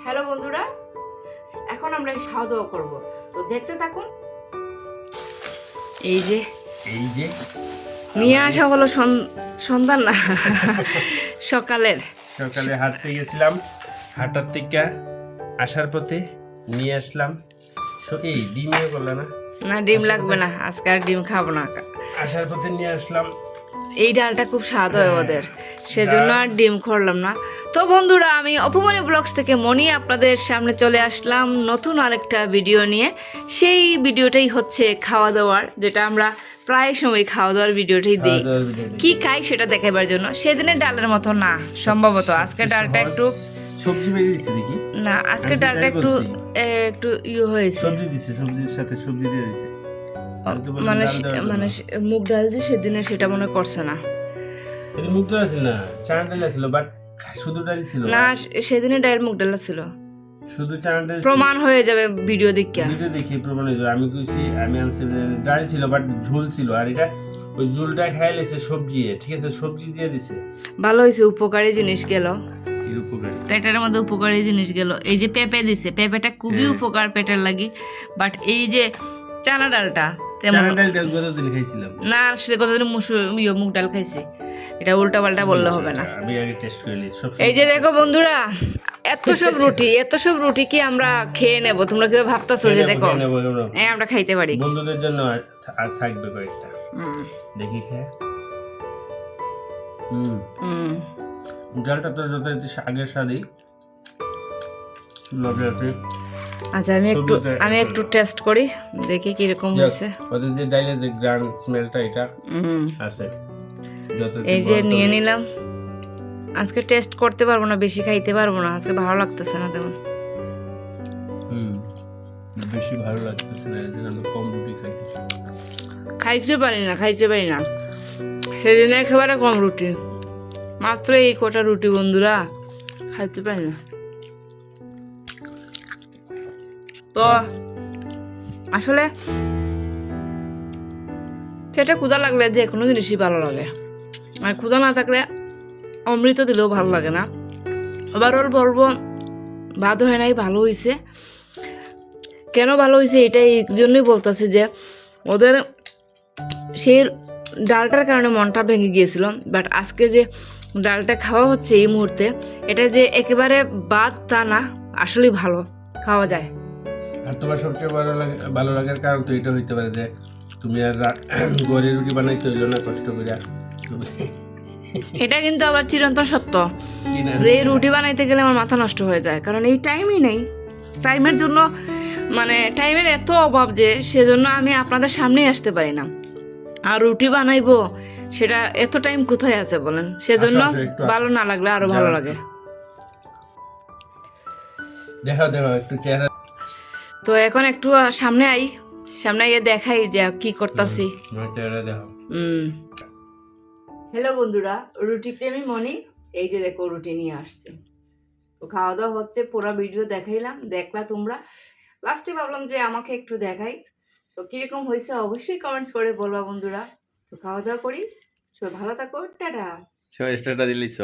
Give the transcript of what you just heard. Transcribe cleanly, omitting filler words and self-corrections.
Hello বন্ধুরা, এখন আমরা খাওয়া দাওয়া করবো, তো দেখতে থাকুন। এই যে নিয়ে আসা হলো সন্ধ্যার না সকালে হাঁটতে গেছিলাম, হাঁটার থেকে আসার পথে নিয়ে আসলাম। এই ডিমও করলো না, ডিম লাগবে না, আজকে আর ডিম খাবো না। আসার পথে নিয়ে আসলাম। এই ডালটা খুব স্বাদ হয় ওদের, সেজন্য আর ডিম করলাম না। তো বন্ধুরা, আমি অপুমনি ব্লগস থেকে মনি আপনাদের সামনে চলে আসলাম নতুন আরেকটা ভিডিও নিয়ে। সেই ভিডিওটাই হচ্ছে খাওয়া দাওয়ার, যেটা আমরা প্রায় সময় খাওয়া দাওয়ার ভিডিওটাই দিই, কি খাই সেটা দেখাবার জন্য। সেদিনের ডালের মতো না সম্ভবত, আজকে ডালটা একটু সবজি বেরিয়ে দিছে দেখি না, আজকে ডালটা একটু একটু হয়েছে, সবজি দিছে, সবজির সাথে সবজি দিয়ে দিছে। মানে মানে মুগ ডাল যে সেদিনে সেটা মনে করছে না, মুগ ডাল ছিল না, চানা ডাল ছিল, বাট শুধু ডাল ছিল না। সেদিনে ডাল মুগ ডাল ছিল, শুধু চানা ডাল। প্রমাণ হয়ে যাবে ভিডিও দেখে প্রমাণ হয়ে যাবে। আমি কইছি আমি আনছি ডাল ছিল, বাট ঝোল ছিল, আর এটা ওই ঝোলটা খাই লেছে সবজি, ঠিক আছে, সবজি দিয়ে দিছে। ভালো হয়েছে, উপকারী জিনিস গেল, পেটের মধ্যে উপকারী জিনিস গেল। এই যে পেঁপে দিছে, পেঁপেটা খুবই উপকার পেটের লাগি, বাট এই যে চানা ডালটা চানা ডালটা গতদিন খাইছিলাম না, সে কতদিন মুগ ডাল খাইছি, এটা উল্টা পাল্টা বললে হবে না। আমি আগে টেস্ট করে নিই সব। এই যে দেখো বন্ধুরা, এত সব রুটি কি আমরা খেয়ে নেব? তোমরা কি ভাবতেছো যে দেখো আমরা খাইতে পারি? বন্ধুদের জন্য আর থাকবে কয়েকটা, দেখি খেয়ে। ডালটা তো যত আগের স্বাদই। আচ্ছা, আমি একটু টেস্ট করি, দেখি কিরকম হয়েছে। ওদের যে ডালের যে গ্রান স্মেলটা এটা আছে। এই যে নিয়ে নিলাম, আজকে টেস্ট করতে পারবো না, বেশি খাইতে পারবো না, আজকে ভালো লাগতেছে না তেমন। বেশি ভালো লাগতেছে না, এর জন্য কম রুটি খাইতেছি। খাইতে পারি না সেদিন একেবারে কম রুটি, মাত্র এই কটা রুটি বন্ধুরা, খাইতে পারি না। তো আসলে সেটা ক্ষুধা লাগলে যে কোনো জিনিসই ভালো লাগে, আর ক্ষুধা না থাকলে অমৃত দিলেও ভালো লাগে না। ওভারঅল বলবো বাদ হয় নাই, ভালো হয়েছে। কেন ভালো হয়েছে এটাই এই জন্যই বলতেছি যে ওদের সেই ডালটার কারণে মনটা ভেঙে গিয়েছিল, বাট আজকে যে ডালটা খাওয়া হচ্ছে এই মুহূর্তে, এটা যে একেবারে বাদ তা না, আসলেই ভালো খাওয়া যায়। আর তোমার সবচেয়ে ভালো লাগার কারণ তো এটা হইতে পারে যে তুমি আর ঘরে রুটি বানাইতে হইলো না কষ্ট করে। এটা কিন্তু আবার চিরন্তন সত্য, এই রুটি বানাইতে গেলে আমার মাথা নষ্ট হয়ে যায়, কারণ এই টাইমই নেই। টাইমের জন্য মানে টাইমের এত অভাব যে সেজন্য আমি আপনাদের সামনেই আসতে পারি না। আর রুটি বানাইবো, সেটা এত টাইম কোথায় আছে বলেন? সেজন্য ভালো না লাগলে আরো ভালো লাগে। দেখো একটু চেহারা। তো এখন একটু সামনে আইয়ে দেখাই যে কি করতেছি। হ্যালো বন্ধুরা, রুটি প্রেমী মনি, এই যে দেখো রুটি নিয়ে আসছে। তো খাওয়া দাওয়া হচ্ছে, পুরো ভিডিও দেখলা তোমরা। লাস্টে ভাবলাম যে আমাকে একটু দেখাই, তো কিরকম হয়েছে অবশ্যই কমেন্টস করে বলবা বন্ধুরা। তো খাওয়া দাওয়া করি, সবাই ভালো থাকো, টাটা। সবাই স্টারটা দিলিস।